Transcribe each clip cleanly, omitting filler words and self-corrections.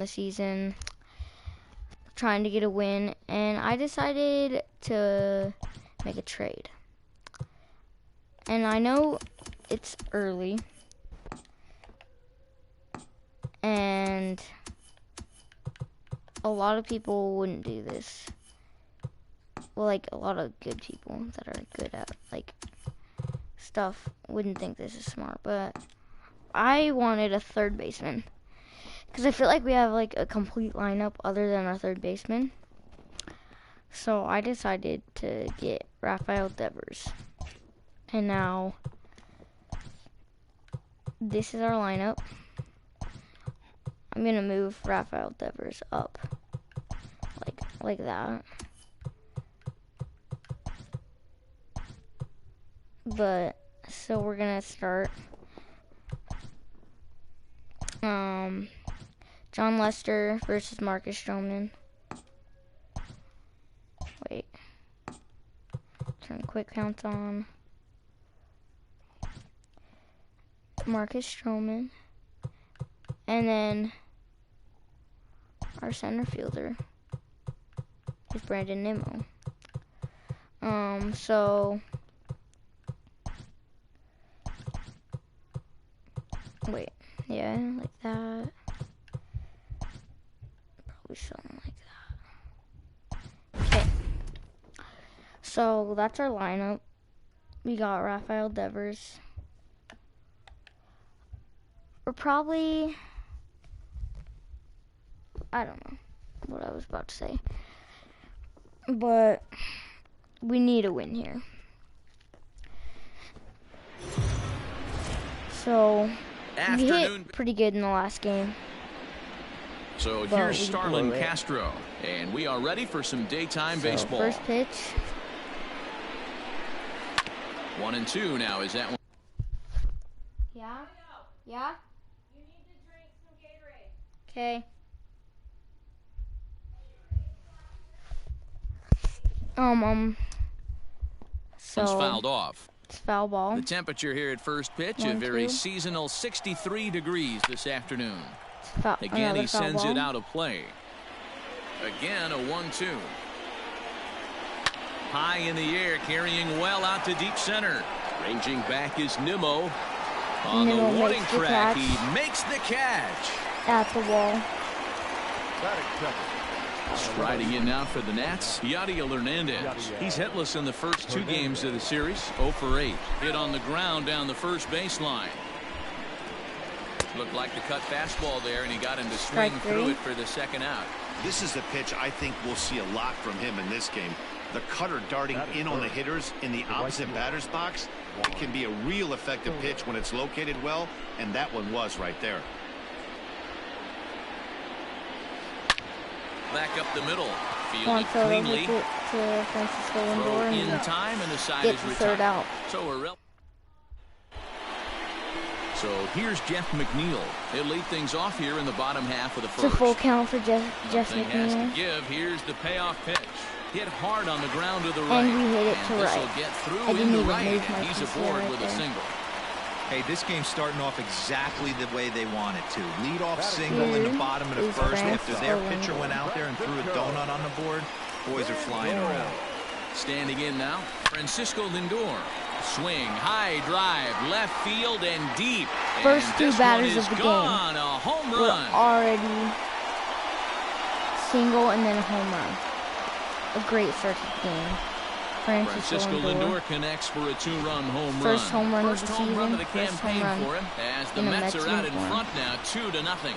the season, trying to get a win, and I decided to make a trade. And I know it's early, and a lot of people wouldn't do this. Well, like, a lot of good people that are good at, like, stuff wouldn't think this is smart, but I wanted a third baseman. Because I feel like we have, like, a complete lineup other than our third baseman. So I decided to get Rafael Devers. And now, this is our lineup. I'm going to move Rafael Devers up. Like that. But, so we're going to start. John Lester versus Marcus Stroman. Wait. Turn quick counts on. Marcus Stroman. And then our center fielder is Brandon Nimmo. So wait, yeah, like that. Probably something like that. Okay. So that's our lineup. We got Rafael Devers. We're probably, I don't know what I was about to say, but we need a win here. So we hit pretty good in the last game. So here's Starlin Castro, and we are ready for some daytime baseball. First pitch. 1-2 now. Is that one? Yeah? Yeah? You need to drink some Gatorade. Okay. So one's fouled off. It's foul ball. The temperature here at first pitch, a very seasonal 63 degrees this afternoon. Again, he sends it out of play. Again, a 1-2. High in the air, carrying well out to deep center. Ranging back is Nimmo. On the warning track, he makes the catch. At the wall. Striding in now for the Nats, Yadiel Hernandez. He's hitless in the first 2 games of the series, 0 for 8. Hit on the ground down the first baseline. Looked like the cut fastball there, and he got him to swing through it for the second out. This is a pitch I think we'll see a lot from him in this game. The cutter darting in on the hitters in the opposite batter's box. It can be a real effective pitch when it's located well, and that one was right there. Back up the middle. Fielded cleanly. To Francisco Lindor in time, and the side is retired. Out. So we're Jeff McNeil. He'll lead things off here in the bottom half of the first. It's a full count for Jeff McNeil. Has to give. Here's the payoff pitch. Hit hard on the ground to the right. And we hit it to right. Get through in the right, and he's aboard with a single. Hey, this game's starting off exactly the way they want it to. Lead off single in the bottom of the first after their pitcher went out there and threw a donut on the board. Boys are flying around. Standing in now, Francisco Lindor. Swing, high drive, left field and deep. First 2 batters of the game. A home run. We're already single and then a home run. A great start to the game. Francisco Lindor connects for a 2-run home run. First home run of the season. First home run of the campaign for him, as the Mets are out in front now, 2-0.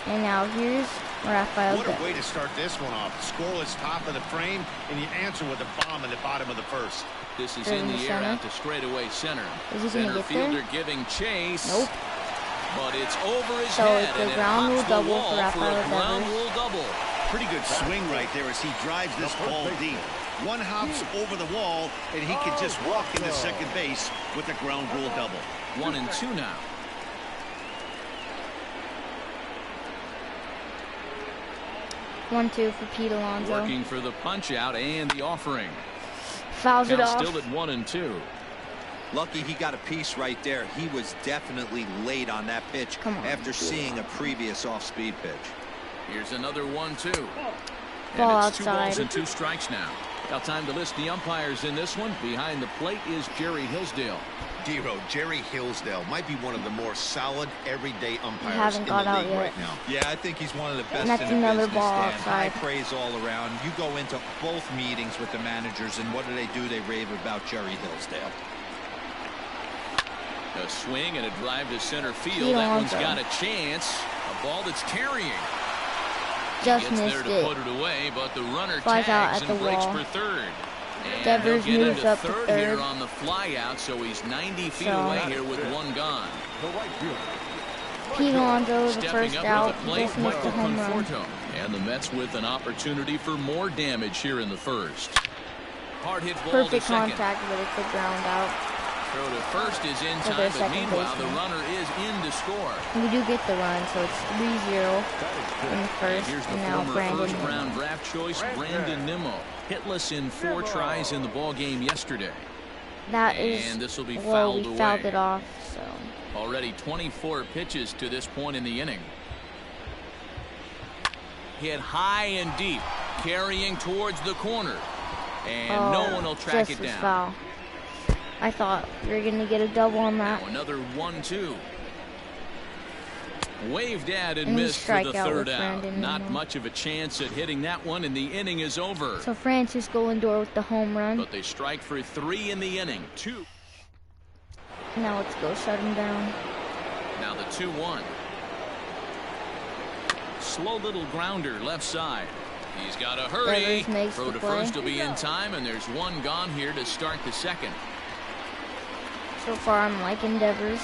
And now here's Rafael Devers. What a way to start this one off. Scoreless top of the frame, and you answer with a bomb in the bottom of the first. This is in the air out to straightaway center. Center fielder giving chase. Nope. But it's over his so head, it's a ground rule double for Rafael Devers. Pretty good swing right there as he drives this ball deep. One hops over the wall, and he can just walk into second base with a ground rule double. 1-2 now. One, 2 for Pete Alonso. Working for the punch out and the offering. Fouls it off. Still at 1-2. Lucky he got a piece right there. He was definitely late on that pitch after seeing a previous off-speed pitch. Here's another 1-2. Ball and it's 2 balls outside. and 2 strikes now. Now time to list the umpires in this one. Behind the plate is Jerry Hillsdale. Dero, Jerry Hillsdale might be one of the more solid everyday umpires in the league right now. Yeah, I think he's one of the best And that's in the another business, ball Dan. outside. High praise all around. You go into both meetings with the managers, and what do? They rave about Jerry Hillsdale. A swing and a drive to center field. That one's got a chance. A ball that's carrying. Just Gets missed there to it. put it away, but the runner Flies out tags at and the breaks wall. for third. And Devers he'll get moves into up to third third. here on the fly out, so he's 90 feet away here with 1 gone. Pete Alonso, the Stepping first up out, to the plate, just missed a Michael home run. Conforto. And the Mets with an opportunity for more damage here in the first. Hard hit ball Perfect to second. contact, but it's a ground out. Throw to first is in So time, their but second meanwhile the baseman. runner is in to score. We do get the run, so it's 3-0 in the And first, here's the and now former Brandon. first-round draft choice, Brandon Nimmo. Hitless in 4 tries in the ball game yesterday. That is, And this will be well, fouled we fouled away. it off, so. Already 24 pitches to this point in the inning. Hit high and deep, carrying towards the corner. And no one will track just it was down. Foul. I thought we were going to get a double on that. Now another 1-2. Waved at and And we missed for strike the out third with out. Brandon Not Nimmo. much of a chance at hitting that one, and the inning is over. So Francisco Lindor with the home run. But they strike for 3 in the inning. 2. Now let's go shut him down. Now the 2-1. Slow little grounder left side. He's got to hurry. Devers makes Throw the to play. first will be in time, and there's 1 gone here to start the second. So far, I'm liking Devers.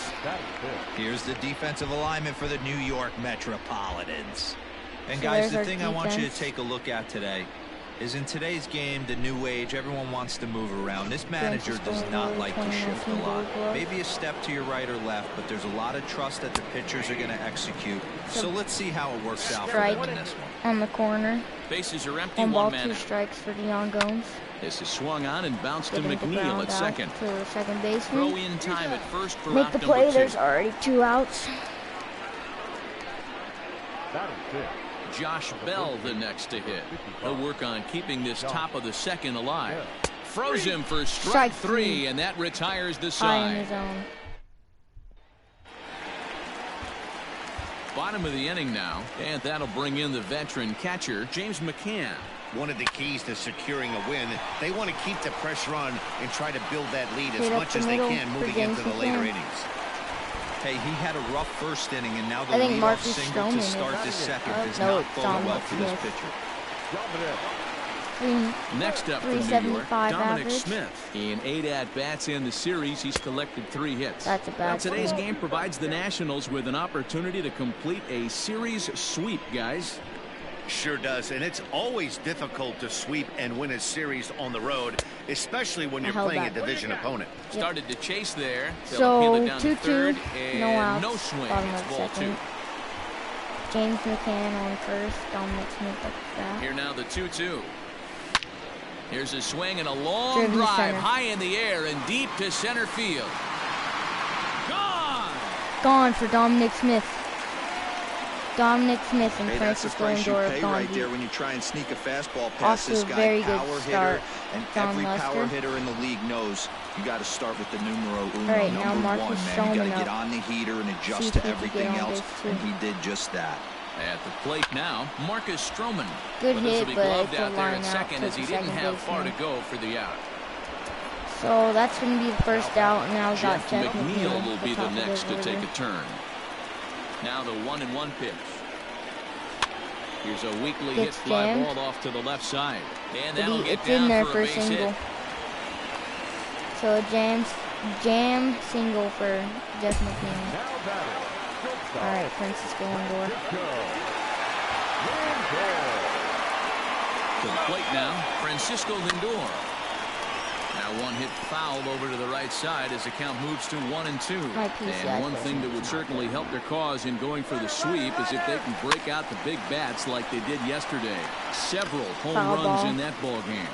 Here's the defensive alignment for the New York Metropolitans. And So guys, there's the our thing I want you to defense. take a look at today is in today's game, the new age, everyone wants to move around. This manager does not like to shift a lot. Maybe a step to your right or left, but there's a lot of trust that the pitchers are going to execute. So let's see how it works out for them in this one. On the corner. Bases are empty, 1 ball, 1 man 2 out. strikes for Dion Gomes. This is swung on and bounced to Getting the McNeil ground at out second. to the second Throw baseman. in time at first for Make out the number play. 2. There's already 2 outs. Josh Bell the next to hit. He'll work on keeping this top of the second alive. Froze him for strike 3, and that retires the High in side. his own. Bottom of the inning now, and that'll bring in the veteran catcher, James McCann. One of the keys to securing a win, they want to keep the pressure on and try to build that lead as Hit up much the as they middle can for moving James into the later McCann. innings. Hey, he had a rough first inning, and now the I think leadoff Marcus single Stroman to is- start this second does no, not it's bode well Dominic for this Smith. pitcher. Next up from New York, 375 Dominic average. Smith. In 8 at-bats in the series, he's collected 3 hits. That's a bad Now, today's score. game provides the Nationals with an opportunity to complete a series sweep, guys. Sure does, and it's always difficult to sweep and win a series on the road, especially when you're held playing a that. division opponent. Started to chase there. They'll So, appeal it down to 2-2, third, no and outs, no swing. bottom It's of ball 2. second. James McCann on first. Dominic Smith at that. Here now the 2-2. Here's a swing and a long Driven to drive center. high in the air and deep to center field. Gone! Gone for Dominic Smith. Dominic Smith and Hey, that's the Francisco price you Lindor pay have gone right deep. there when you try and sneak a fastball past Off to this a guy. very good Power start, hitter, and John every power Lester. hitter in the league knows you got to start with the numero uno, All right, now number Marcus 1, man. You Stroman got to get up. on the heater and See adjust if to he can everything get on else, base, too. and he did just that. At the plate now, Marcus Stroman. Good But this hit, will be but gloved it's a out there line at out second to as he the didn't second have far to baseman. go for the out. So that's going to be the first out, and now we got Jeff Jeff McNeil will be the top of next to take order. a turn. Now the 1-1 pitch. Here's a weakly hit Gets fly jammed. ball off to the left side. And But that'll get it's in down there for for a a base single. hit. So a jam single for Jeff McNeil. All right, Francisco Lindor. To the plate now, Francisco Lindor. Now one hit foul over to the right side as the count moves to 1-2. My PCI And one thing that would certainly help their cause in going for the sweep is if they can break out the big bats like they did yesterday. Several home Foul runs ball. in that ball game.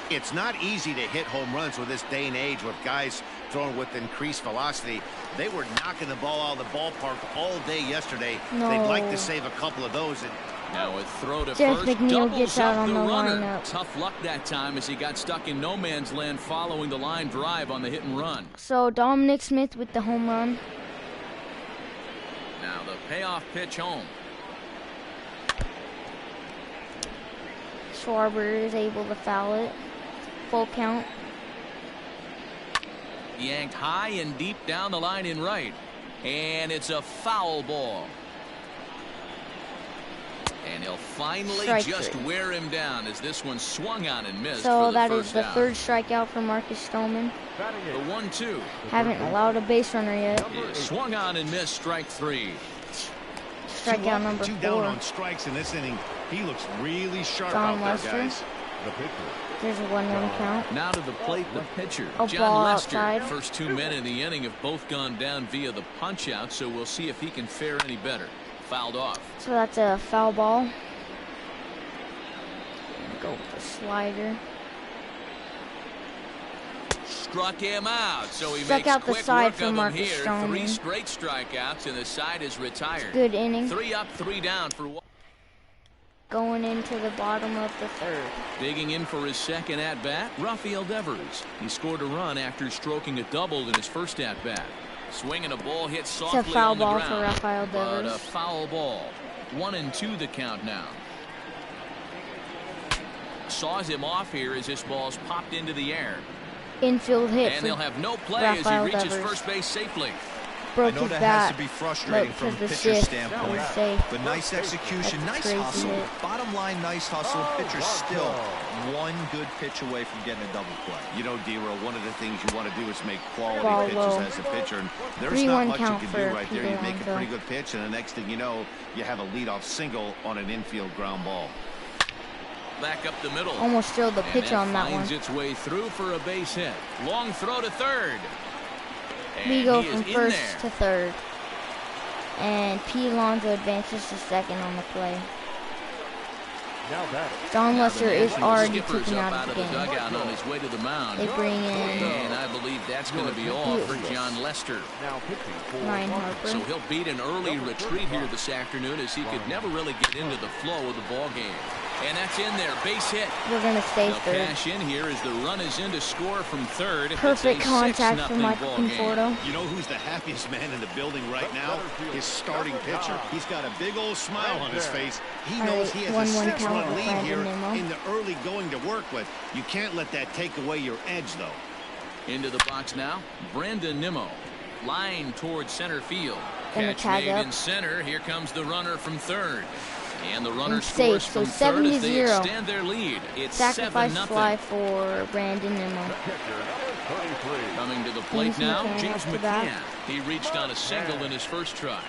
It's not easy to hit home runs with this day and age with guys throwing with increased velocity. They were knocking the ball out of the ballpark all day yesterday. No. They'd like to save a couple of those. And Now a throw to Jeff first. McNeil gets out on the lineup. Tough luck that time as he got stuck in no man's land following the line drive on the hit and run. So Dominic Smith with the home run. Now the payoff pitch home. Schwarber is able to foul it. Full count. Yanked high and deep down the line in right. And it's a foul ball. And he'll finally just wear him down as this one swung on and missed. So that is the third strikeout for Marcus Stroman. The 1-2. Haven't allowed a base runner yet. Yeah, swung on and missed, strike 3. Strikeout number 4. Two down on strikes in this inning. He looks really sharp John out there, Lester. guys. There's a 1-1 count. Now to the plate, the pitcher, A John ball Lester. outside. First 2 men in the inning have both gone down via the punch out, so we'll see if he can fare any better. Fouled off. So that's a foul ball. Go with the slider. Struck him out, so he Struck makes out the quick side work for of him Marcus here. Stroman. 3 straight strikeouts, and the side is retired. Good inning. 3 up, 3 down for one. Going into the bottom of the third. Digging in for his second at-bat, Rafael Devers. He scored a run after stroking a double in his first at-bat. Swinging a ball hit softly It's a foul on the ball ground, for Rafael but Devers. a foul ball. 1-2 the count now. Saws him off here as this ball's popped into the air. Infield hit. And they'll have no play Rafael as he reaches Devers. first base safely. Broke I know his that bat. has to be frustrating from a the pitcher's shift standpoint, was safe. but nice execution, That's nice crazy hustle. hit. Bottom line, nice hustle. Pitcher's still one good pitch away from getting a double play. You know, D-Row, one of the things you want to do is make quality Ball pitches low. as a pitcher. And there's 3-1 not much you count can for do right there. You Peter make a Alonso. pretty good pitch, and the next thing you know, you have a leadoff single on an infield ground ball. Back up the middle. Almost drilled the And pitch on that one. finds its way through for a base hit. Long throw to third. We And go he from is in first there. to third. And P. Alonso advances to second on the play. John Lester is already Skipper's kicking up out of the the game. dugout on his way to the mound. They bring in And I believe that's going to be all for John Lester. Ryan Harper. So he'll beat an early retreat here this afternoon as he could never really get into the flow of the ball game. And that's in there, base hit. We're going to stay They'll third. cash in here as the run is in to score from third. Perfect It's a contact from 6-0 Michael ball game. Conforto. You know who's the happiest man in the building right now? His starting pitcher. He's got a big old smile on his face. He knows he has a 1-1 count 6-run for lead Brandon here Nimmo. in the early going to work with. You can't let that take away your edge, though. Into the box now, Brandon Nimmo. Line towards center field. Gonna Catch tag made up. in center. Here comes the runner from third. And the runner And scores safe, so from third as they 7-0. extend their lead. It's Sacrifice 7-0. fly for Brandon Nimmo. Coming to the plate James now, McCann James up to bat. McCann. He reached on a single in his first try.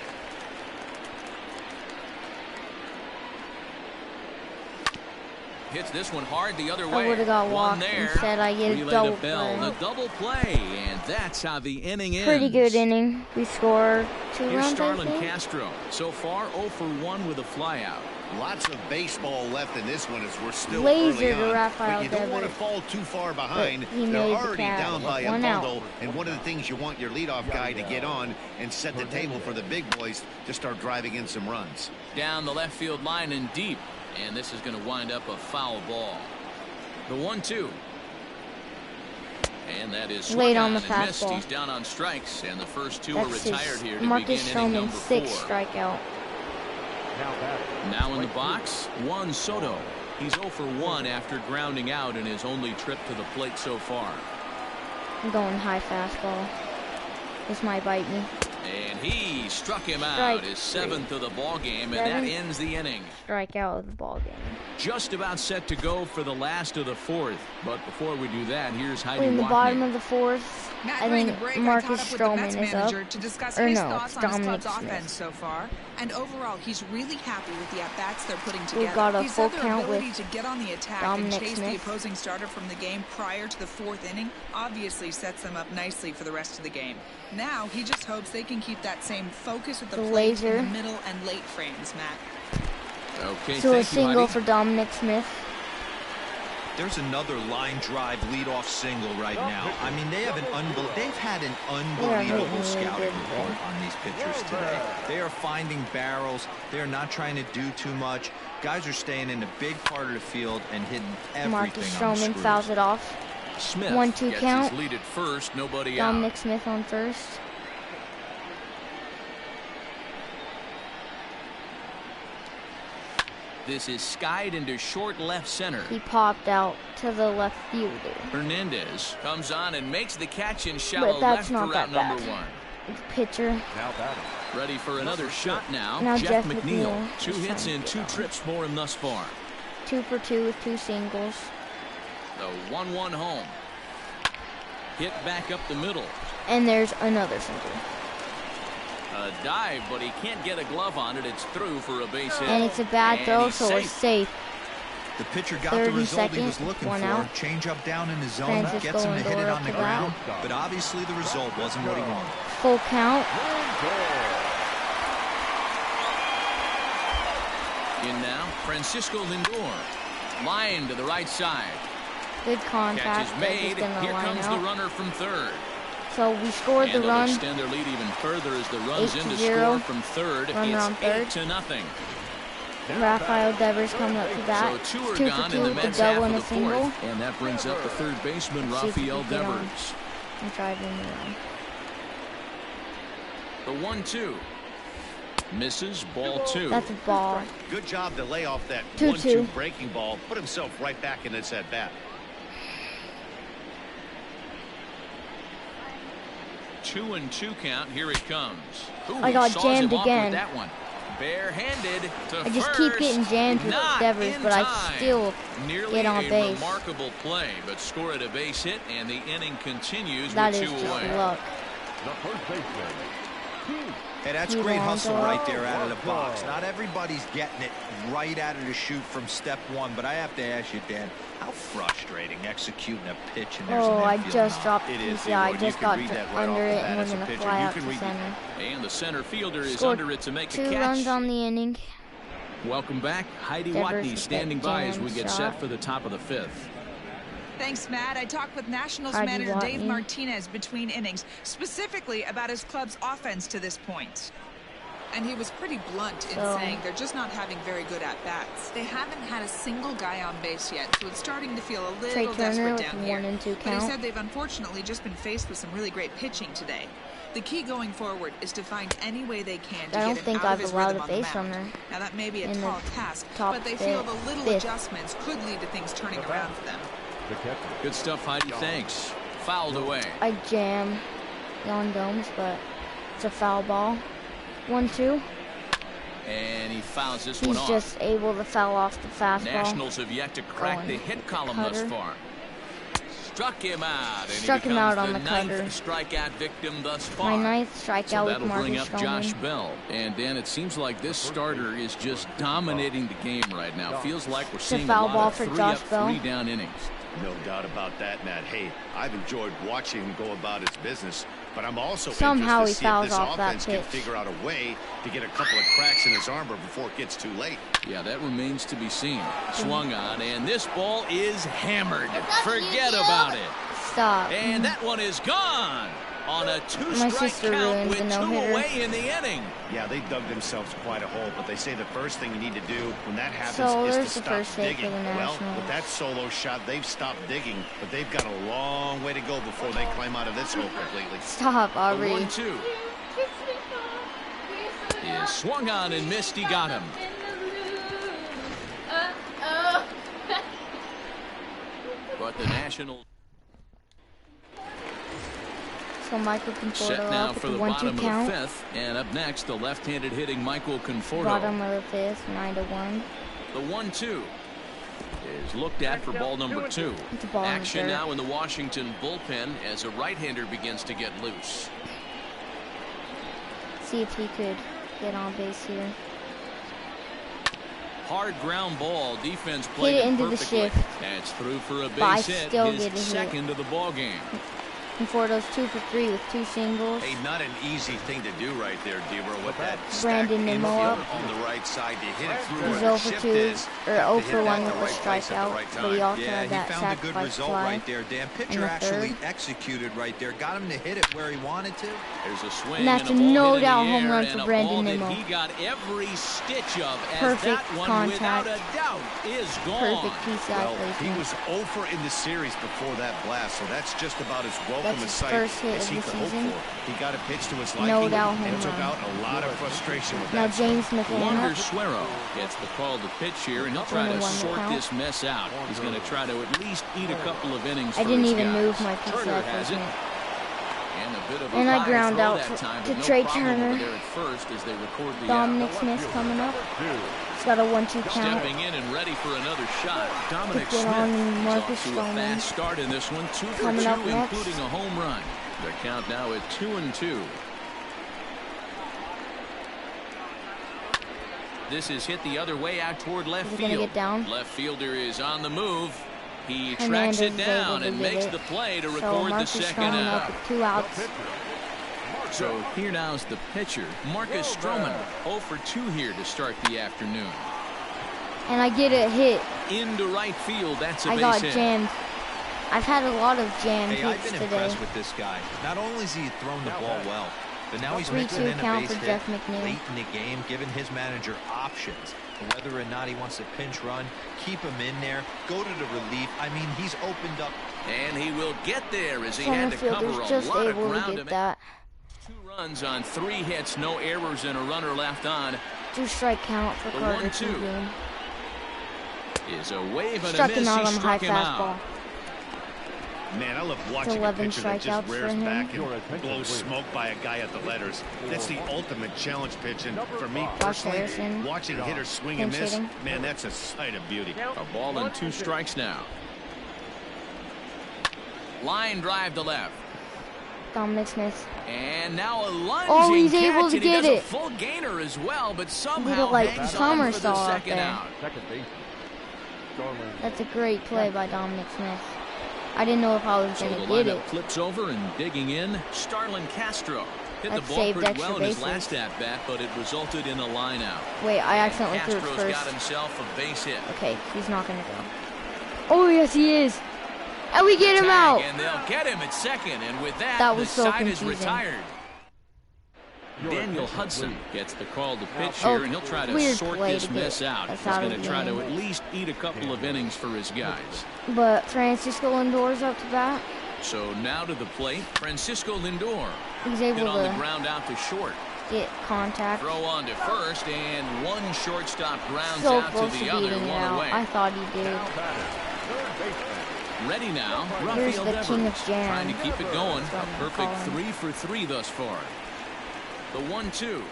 Hits this one hard the other way. I would have got One walked. there. Instead, I get a Relay double to Bell. play. The double play, and that's how the inning ends. Pretty good inning. We scored 2 Here's runs, I Starlin think. Castro. So far, 0 for 1 with a flyout. Lots of baseball left in this one as we're still Laser early to on. Rafael But you don't want to Devers. fall too far behind. He They're made the already catch. down by a 1 out. bundle. And one of the things you want your leadoff guy to get on and set the table for the big boys to start driving in some runs. Down the left field line and deep. And this is going to wind up a foul ball. The 1-2. And that is Late swung on the and missed. fastball. He's down on strikes, and the first 2 That's are retired his here to Marcus begin inning Stroman's number 6th 4. strikeout. Now in the box, Juan Soto. He's 0 for 1 after grounding out in his only trip to the plate so far. I'm going high fastball. This might bite me. And he struck him out, Strike his three. 7th of the ball game, and that 7th. ends the inning. Strikeout of the ball game. Just about set to go for the last of the 4th. But before we do that, here's Heidi In the Watney. bottom of the 4th, Matt, I during think the break, Marcus I caught up with the Stroman Mets is up. manager to discuss Or his no, thoughts it's on his Dominic club's Smith. offense so far. And overall, he's really happy with the at-bats they're putting We've together. got a He full said their count ability with to get on the attack Dominic and chase the Smith. opposing starter from the game prior to the 4th inning obviously sets them up nicely for the rest of the game. Now, he just hopes they can keep that same focus at the The plate laser. in the middle and late frames, Matt. Okay, So a thank you, single Heidi. for Dominic Smith. there's another line drive leadoff single right now. I mean, they've had an unbelievable scouting report on these pitchers today. They are finding barrels. They are not trying to do too much. Guys are staying in the big part of the field and hitting everything. Marcus Stroman fouls it off. Smith 1-2 count. His lead at first, nobody Dominic out. Smith on first. This is skied into short left center. He popped out to the left fielder. Hernandez comes on and makes the catch in shallow But that's left not for out that number bad. 1. Pitcher. Now batting. Ready for another shot now. Jeff McNeil. McNeil 2 is hits trying and to 2 get on. trips for him thus far. 2 for 2 with 2 singles. The 1-1 home. Hit back up the middle. And there's another single. A dive, but he can't get a glove on it. It's through for a base hit. And it's a bad And throw, he's so it's safe. The pitcher got Third the and result he was second, looking 1 for. out. Change up down in the zone, Francisco gets him to hit it Lindor on the up to ground. But obviously the result wasn't what he wanted. Full count. In now, Francisco Lindor. Line to the right side. Good Catch contact, is but made. he's gonna Here line comes the out. runner from third. So we scored the And they'll run. extend their lead even further as the runs in to 8-0. score from third. Runner It's on third. 8-0. Rafael Devers coming up to bat. So 2 are 2 gone for in 2 the with a Mets half double of and the a single. fourth. And that brings up the third baseman, See if he Rafael can get on. Devers. I'm driving around. The 1-2. Misses, ball 2. That's a ball. Good job to lay off that 2-2. 1-2 breaking ball. Put himself right back in this at bat. 2-2 count. Here it comes. Ooh, I got saws jammed him off again. with that one. Barehanded to I just first. keep getting jammed with Not Devers, in but I time. still Nearly get on a base. remarkable play, but score at a base hit, and the inning continues That with is 2 just away. luck. The first baseman. Hey, that's You great want hustle to- right there out of the box. Not everybody's getting it right out of the chute from step 1, but I have to ask you, Dan, how frustrating executing a pitch and there's Oh, an I infield just knock. dropped It the is, PCI. I Leroy. You just can got read to that right under off it the and bat we're as a going to pitcher. fly You out can to read- center. And the center fielder is Scored under it to make 2 a catch. runs on the inning. Welcome back. Heidi Devers Watney with standing that by as we jam get shot. set for the top of the 5th. Thanks, Matt. I talked with Nationals Heidi manager Dave Watney. Martinez between innings, specifically about his club's offense to this point. And he was pretty blunt in So- saying they're just not having very good at-bats. They haven't had a single guy on base yet, so it's starting to feel a Trey little Turner desperate with down 1 here. and 2 But he count. said they've unfortunately just been faced with some really great pitching today. The key going forward is to find any way they can to I don't get him think out of I've his allowed rhythm a on the base mound. runner Now that may be a in the tall task, top but they feel the little fifth. adjustments could lead to things turning around for them. The catcher. Good stuff, Heidi. Thanks. Fouled away. I jam Yon Domes, but it's a foul ball. 1-2. And he fouls this one He's off. just able to foul off the fastball. Nationals have yet to crack Going the hit column thus cutter. far. Struck him out. And Struck he him becomes out on the the ninth cutter. strikeout victim thus far. My ninth strikeout So with that'll bring Marcus up Josh Stroman. Bell. And Dan, it seems like this starter is just dominating the game right now. Feels like we're a seeing a foul lot ball of for 3 Josh up, Bell. 3 down innings. No doubt about that, Matt. Hey, I've enjoyed watching him go about his business, but I'm also Somehow he interested to see if fouls this off that offense can pitch. figure out a way to get a couple of cracks in his armor before it gets too late. Yeah, that remains to be seen. Swung on, and this ball is hammered. Forget about it. Stop. And that one is gone on a 2-strike My sister count ruined with the 2 no-hitter. away in the inning. Yeah, they dug themselves quite a hole, but they say the first thing you need to do when that happens So is there's to the stop first hit for digging. the Well, Nationals. with that solo shot, they've stopped digging, but they've got a long way to go before they climb out of this hole completely. Stop, The Aubrey. 1-2 is swung on and missed. He got him. But the Nationals So Michael set Conforto now up with for the the 1-2 bottom of the count. 5th. And up next, the left-handed hitting Michael Conforto. Bottom of the 5th, 9-1. The 1-2 is looked at for ball number 2. It's a ball in the Action dirt. now in the Washington bullpen as a right-hander begins to get loose. See if he could get on base here. Hard ground ball. Defense Hit played it him into the perfectly. shift. That's through for a But I base hit. still His get a hit. second of the ball game. Conforto's 2 for 3 with 2 singles. Hey, not an easy thing to do right there, Debra, with that Brandon Nimmo up on the right side to hit it through He's where 0 the for shift 2, is. or 0 for 1 with a right place at the strikeout, right but he time. also Yeah, had he that found a good sacrifice result fly. right there, Dan. Pitcher the actually third. executed right there. Got him to hit it where he wanted to. There's a swing And that's and a a ball no hit in doubt the home air, run and for a Brandon ball Nimmo. that he got every stitch of, as Perfect that one contact. without a doubt is gone. Perfect PCI Well, he placement. was 0 for in the series before that blast, so that's just about as welcome That's a his sight first hit as of he the could hope season. for. He got a pitch to his No liking doubt and home took run. out a lot of frustration with Now that. James McCann Wander up. Suero gets the call to pitch here, and he'll try to 1-1 sort count. this mess out. He's going to try to at least eat a couple of innings I for didn't his even guys. move my Turner PCI has it. placement. And a bit of a And I high ground throw out that for- time, to but no Trey problem Turner. over there at first as they record the Dominic out. Smith coming up. He's got a 1-2 count. Stepping in and ready for another shot. Dominic Get Smith on is Marcus off to a Stroman. fast start in this one. 2 for Coming 2, up next. including a home run. The count now at 2-2. This is hit the other way out toward left Is he gonna field. get down? Left fielder is on the move. He tracks Hernandez it is down able and to get makes it. the play to So record the Marcus second Stroman out. up with 2 outs. So here now's the pitcher, Marcus Stroman, 0 for 2 here to start the afternoon. And I get a hit. Into right field, that's a I base got hit. jammed. I've had a lot of jammed Hey, I've hits been today. impressed with this guy. Not only has he thrown the ball well, but now he's 3-2 mixing in a count base for hit Jeff McNeil. late in the game, giving his manager options. Whether or not he wants to pinch run, keep him in there, go to the relief. I mean, he's opened up. And he will get there as he Center had to cover fielder's a just lot of able ground to to get make that. 2 runs on 3 hits, no errors, and a runner left on. 2-strike count for The Carter 1-2. Cleveland. Is a wave and Struck a him miss. out He on the high struck him fastball. out. Man, I love watching a 11 pitcher that just strikeouts rears for him. back and blows smoke by a guy at the letters. That's the ultimate challenge pitch, and for me personally, Harrison. watching hitters swing and Pinch miss, hitting. man, that's a sight of beauty. A ball and 2 strikes now. Line drive to left. Dominic Smith. And now a lunging Oh, he's catch, able to and he get does a it. full gainer as well, but somehow Little, like, hangs on for somersault the out second there. out. Second base. Starlin. That's a great play by Dominic Smith. I didn't know if I was So going the to get lineup it. flips over and digging in. Starlin Castro hit That the ball saved pretty extra well in his bases. last at bat, but it resulted in a line out. Wait, I accidentally threw it Castro's first. got himself a base hit. Okay, he's not going to go. Oh, yes, he is. And we get him Tag, out. and they'll get him at second, and with that, That the was so side is confusing. retired. Daniel Hudson gets the call to pitch Oh, here, and he'll try to weird sort play this to get mess out. us He's out going of to the try to game. at least eat a couple of innings for his guys. But Francisco Lindor's up to bat. So now to the plate, Francisco Lindor. He's Hit able on the to ground out to short. get contact. Throw on to first, and one shortstop grounds So out close to to the other, beating it one out. away. I thought he did. Third baseman. Ready now, Here's Rafael the Devers. king of jam. Trying to keep it going. That's what A I'm perfect calling. 3 for 3 thus far. The 1-2.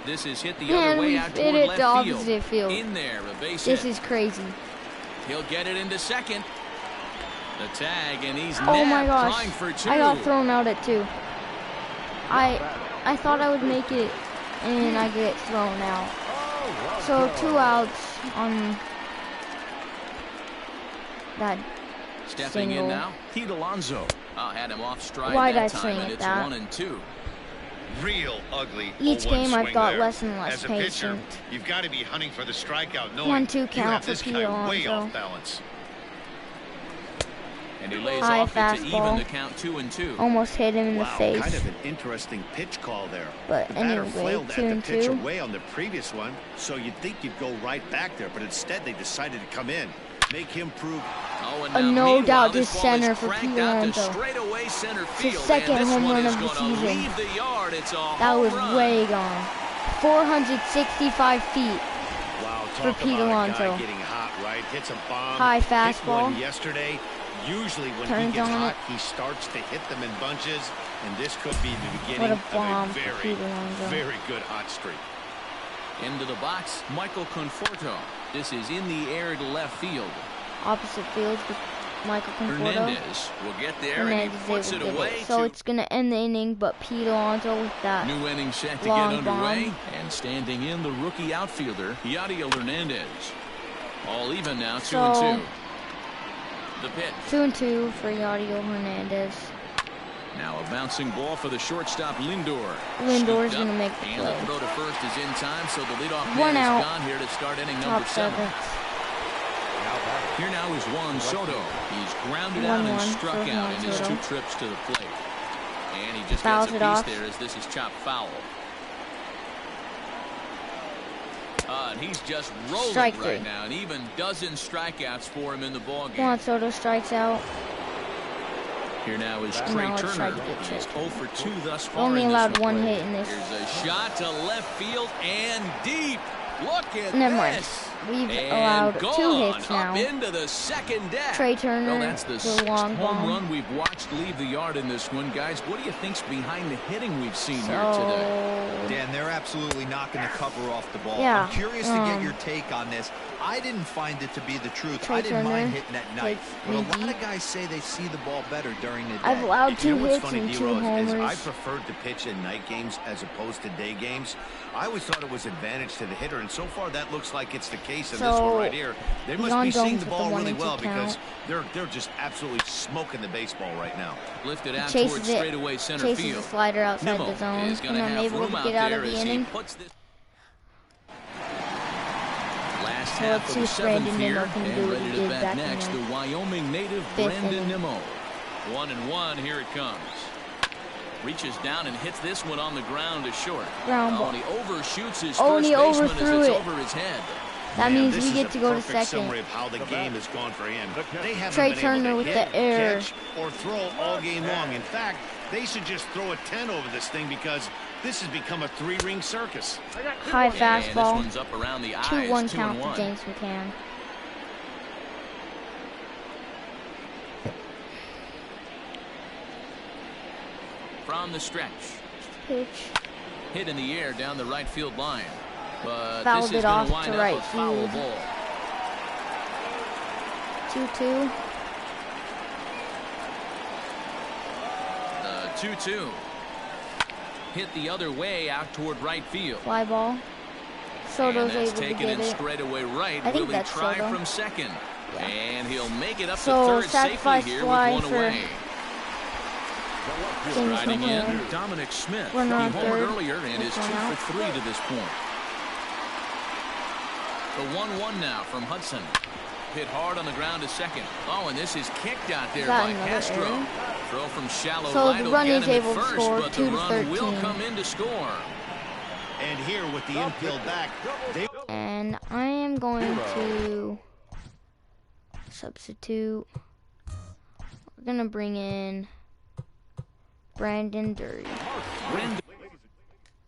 This is hit the Man, other way we out hit toward it left the opposite field. In there, a base This hit. is crazy. He'll get it into second. The tag, and he's Oh my nabbed, gosh. trying for 2. I got thrown out at 2. I thought I would make it, and I get thrown out. So 2 outs on that Stepping single. in now, Pete Alonso. Had him off stride Why'd that I time, swing and at it's that? 1-2. Real ugly. Each 0-1 game I've swing got there. less and less As a pitcher, patient. you've got to be hunting for the strikeout, knowing 1-2 you count have for this Pete guy way Alonso. off balance. And he lays High off it to even fastball. the count 2-2. Almost hit him in the Wow, face. kind of an interesting pitch call there. But the batter anyway, flailed at 2 the and pitch 2. away on the previous one, so you'd think you'd go right back there, but instead they decided to come in, make him prove. Oh, and A now, no meanwhile, doubt this to ball is center for cranked Pete out to Alonso. straightaway center It's field, his second and this home one run is of the gonna season. leave the yard. It's a That home was run. way gone. 465 feet. Wow, For talk Pete about a Alonso. guy getting hot, right? Hits a bomb. High Hit fastball. one yesterday. Usually when Turns he gets on hot, it. he starts to hit them in bunches, and this could be the What beginning a of bomb a for very, Pete Alonso. very good hot streak. Into the box, Michael Conforto. This is in the air to left field. Opposite field with Michael Conforto. Hernandez will get there, and Hernandez he puts able it to get away. it. So to it's going to end the inning, but Pete Alonso with that. new inning set to long get underway. bomb. And standing in, the rookie outfielder, Yadiel Hernandez. All even now, 2 So- and 2. The pitch. 2 and 2 for Yadiel Hernandez. Now a bouncing ball for the shortstop, Lindor. Lindor's going to make the and play. the throw to first is in time, so the leadoff One man out. is gone here to start inning number 7. Here now is Juan Soto. He's grounded out and struck out in his 2 trips to the plate. And he just gets a piece there as this is chopped foul. And he's just rolling right now, and even dozen strikeouts for him in the ballgame. Juan Soto strikes out. Here now is Trey Turner. He's 0 for 2 thus far. Only allowed 1 hit in this. Here's a shot to left field and deep. Look at Never mind. this. We've and allowed gone 2 hits now. Up into the second deck. Trey Turner, well, that's the 6th long home bomb. run we've watched leave the yard in this one, guys. What do you think's behind the hitting we've seen here today? Dan, they're absolutely knocking the cover off the ball. Yeah, I'm curious to get your take on this. I didn't find it to be the truth. Trey I didn't Turner mind hitting at night, but a lot of guys say they see the ball better during the day. I've allowed 2 hits funny, and 2 D-Rose, homers. I preferred to pitch in night games as opposed to day games. I always thought it was advantage to the hitter, and so far that looks like it's the case in this one right here. They must be seeing the ball really well because they're just absolutely smoking the baseball right now. Lifted out towards straightaway center field. Chases a slider outside the zone, and I'm able to get out of the inning. Last So half let's of see the if Brandon 7th here, Nimmo can do and what ready he to did bat back in next, the Wyoming native 5th Brandon inning. Nimmo. 1-1, here it comes. Reaches down and hits this one on the ground to short. Ground ball. And he overshoots his Oh, first and he baseman overthrew as it's it. over his head. That means this we is get a to go to perfect second. summary of how the game has gone for him. They haven't Trey been Turner able with to the hit, error. catch, or throw all game long. In fact, they should just throw a 10 over this thing because this has become a 3-ring circus. High And this fastball. one's up around the eyes. 2-1 count 2-1. to James McCann. From the stretch. Pitch. Hit in the air down the right field line. But Fouled this it is going off to wind to up right a foul field. ball. 2-2. The 2-2. Hit the other way out toward right field. Fly ball. Soto's able to taken get in it. straight away right. I think Will he that's try Soto. from second? Yeah. And he'll make it up So, to third safely sacrifice here fly with 1 for away. James Riding in, McCann. Dominic Smith. Runner on He homered third. earlier and is 2 One out. for 3 to this point. The 1-1 now from Hudson. Hit hard on the ground to second. Oh, and this is kicked out there Got by another Castro. error. Throw from shallow So right the will run get is him at able to first, score but the run will 2-13. come in to score. And here with the infield back, they And I am going to substitute. We're going to bring in Brandon Drury. Brandon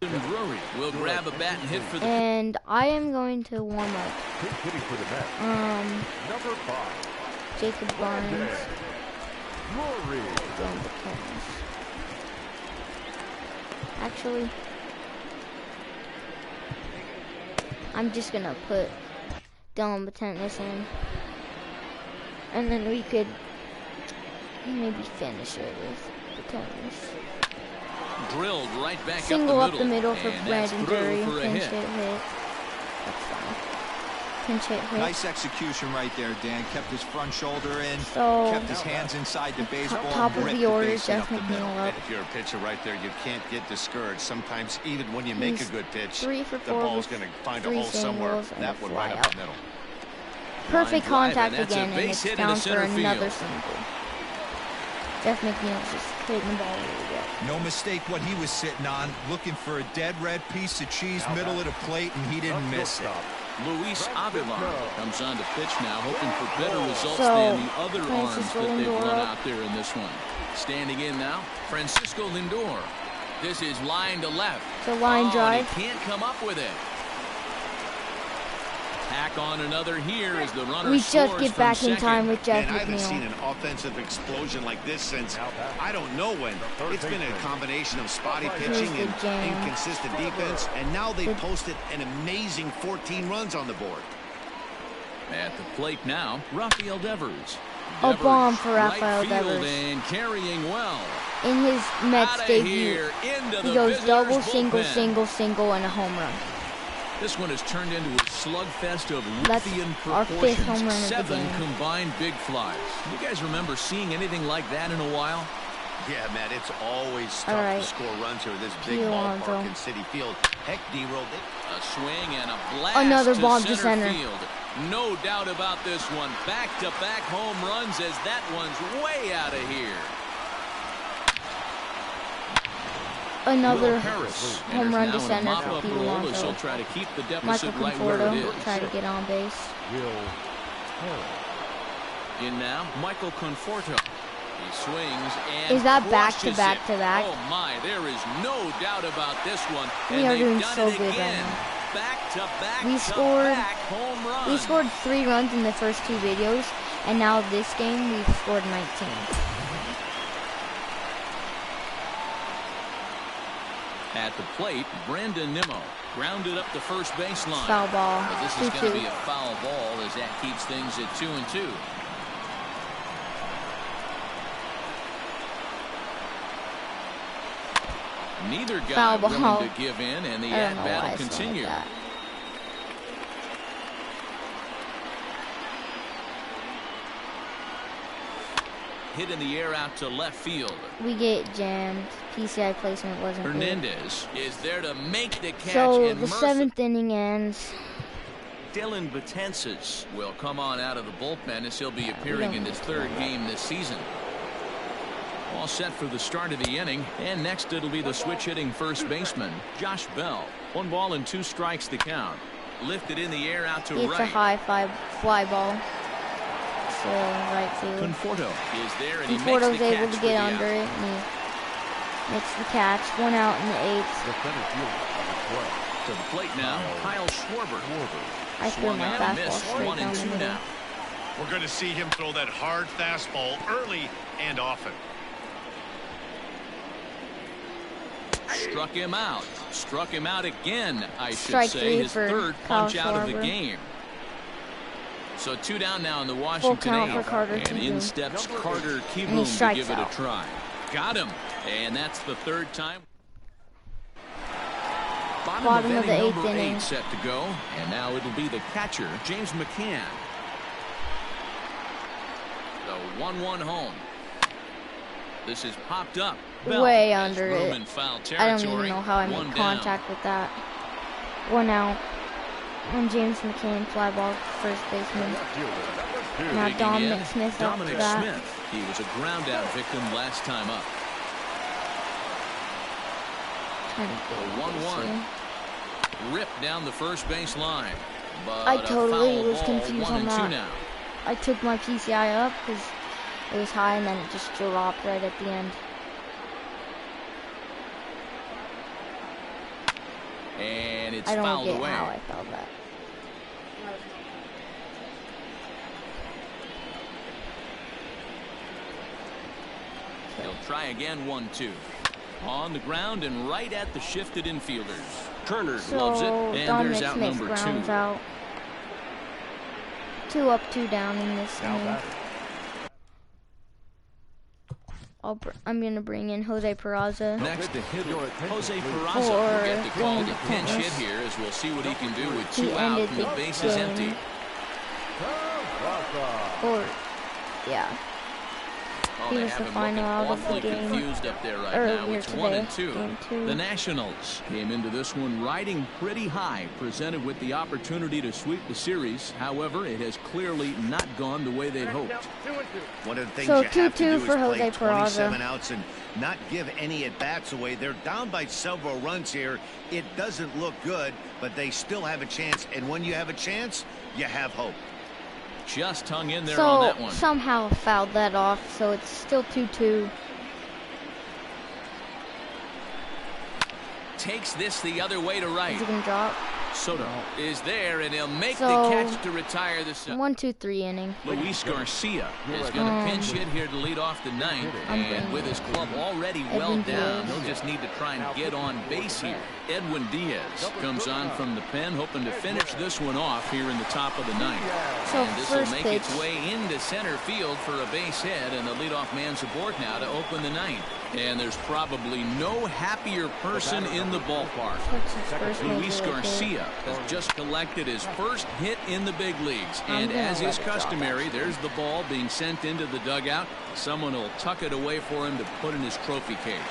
Drury will grab a bat and hit for the... And I am going to warm up Hitting for the net. Number 5. Jacob Barnes. Drury. Actually, I'm just gonna put Dylan Betances in, and then we could maybe finish it with Betances. Drilled right back Single up up the middle for and that's Brandon through Drury. for a Pinch hit. hit. That's fine. Pinch hit. Nice execution right there, Dan. Kept his front shoulder in, So, kept his hands inside the baseball. top and of ripped the order, base hit Jeff up the middle. McNeil up. If you're a pitcher right there, you can't get discouraged. Sometimes even when you make a He's good pitch, 3 for the 4 ball's with going to find a 3 hole somewhere. singles and That a one fly right up out. the middle. Perfect Line drive, contact and that's a again, and base it's hit into down for center field. another single. Jeff McNeil's just hitting the ball really good. No mistake what he was sitting on, looking for a dead red piece of cheese, middle of the plate, and he didn't miss it. Luis Avila comes on to pitch now, hoping for better results So, than the other arms Francisco that they've Lindor run up. out there in this one. Standing in now, Francisco Lindor. This is line to left. So line and drive. he can't come up with it. Tack on another here as the runner We just scores get from back in second. time with Jeff Man, I haven't seen McNeil. an offensive explosion like this since I don't know when. It's been a combination of spotty pitching the and jam. inconsistent defense, and now they've posted an amazing 14 runs on the board. At the plate now, Rafael Devers. A bomb for right Rafael field Devers. and carrying well. In his Mets Outta debut, here into he the goes visitors' double, single, bullpen. single, single, and a home run. This one has turned into a slugfest of That's Ruffian our proportions. 5th home run of the 7 game. combined big flies. You guys remember seeing anything like that in a while? Yeah, Matt, it's always tough to score runs here with this big ballpark in Citi Field. Heck, D-Roll. A swing and a blast. Another bomb to center field. No doubt about this one. Back-to-back home runs as that one's way out of here. Another home run to center for Pete Alonso. She'll try to keep the Michael deficit right where it is. Try to get on base. In now, Michael Conforto. He swings and is that back-to-back? Oh my, there is no doubt about this one. We are doing so good right now. Back-to-back home runs. We scored 3 runs in the first 2 videos, and now this game we've scored 19. At the plate, Brandon Nimmo grounded up the first baseline. Foul ball. But this is going to be a foul ball as that keeps things at 2-2. Neither guy willing to give in, and the at-bat will continue. Like hit in the air out to left field. We get jammed. PCI placement wasn't good. Hernandez is there to make the catch. So the 7th inning ends. Dylan Betances will come on out of the bullpen as he'll be appearing in his 3rd game this season. All set for the start of the inning, and next it'll be the switch-hitting first baseman, Josh Bell. 1 ball and 2 strikes the count. Lifted in the air out to right. It's a high fly ball. So right field. Conforto is there, and Conforto's able to get under it, and he makes the catch. 1 out in the 8th. To the plate now, Kyle Schwarber. I threw my fastball straight down the middle. We're going to see him throw that hard fastball early and often. Struck him out. Struck him out again, I should say. His 3rd punch out of the game. So 2 down now in the Washington 8th. And in steps Carter Kieboom to give it a try. Got him. And that's the 3rd time. Bottom of the 8th inning. Set to go. And now it'll be the catcher, James McCann. The 1-1 home. This is popped up. Way under it. I don't even know how I made contact with that. 1 out. And James McCann fly ball first baseman. Now Dominic Smith up for that. He was a ground out victim last time up. 1-1. Ripped down the first base line. But I totally was confused on that. Now. I took my PCI up because it was high and then it just dropped right at the end. And it's fouled away. I don't get how I fouled that. He'll try again. 1-2. On the ground and right at the shifted infielders. Turner loves it, and Dominic there's out Smith number 2. Out. 2 up, 2 down in this inning. I'm going to bring in Jose Peraza. Next to hitter, Jose Peraza will get the call to pinch hit here as we'll see what he can do with 2 out and the base is empty. Yeah. He was the final out of the game. Confused up there right now. It's 1-2. The Nationals came into this one riding pretty high, presented with the opportunity to sweep the series. However, it has clearly not gone the way they'd hoped. One of the things you have to do is play 27 Peraza. outs and not give any at-bats away. They're down by several runs here. It doesn't look good, but they still have a chance. And when you have a chance, you have hope. Just hung in there on that one. Somehow fouled that off, so it's still 2-2. Takes this the other way to right. Is he gonna drop? Soto is there, and he'll make the catch to retire the 1-2-3 inning. Luis Garcia is going to pinch hit here to lead off the 9th, and with his club already well down, he'll just need to try and get on base here. Edwin Diaz comes on from the pen, hoping to finish this one off here in the top of the 9th. So And this will first make pitch. its way into center field for a base hit, and the leadoff man's aboard now to open the ninth. And there's probably no happier person in the ballpark. That's his first major Luis league hit. Garcia has just collected his first hit in the big leagues. And gonna as let is it drop, customary, actually. there's the ball being sent into the dugout. Someone will tuck it away for him to put in his trophy case.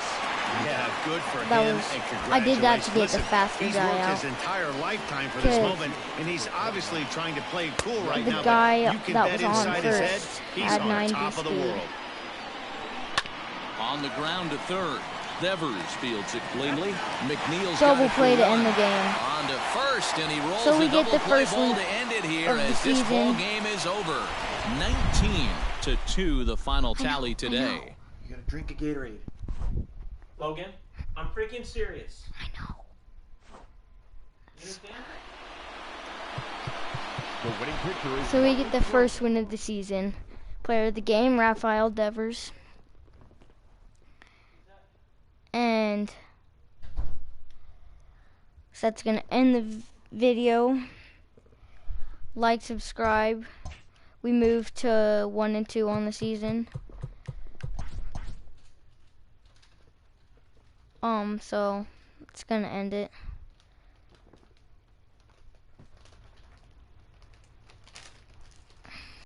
Yeah, good for That him. was- And I did that to get the Listen, faster he's guy worked out. his entire lifetime for this Because moment, and he's obviously trying to play it cool right the now. guy but you can that bet was on inside his head, first he's had on 90 top of the speed. world. On the ground to third. Devers fields it cleanly. McNeil's Double got it play for to end one. the game. On to first, and he rolls So we the get double the play first ball win to end it here of the as this ball season. game is over. 19-2, the final tally today. You gotta drink a Gatorade. Logan, I'm freaking serious. I know. You understand? The winning pitcher is So we get the first win of the season. Player of the game, Rafael Devers. And so that's gonna end the video. Like, subscribe. We moved to 1 and 2 on the season. So it's gonna end it.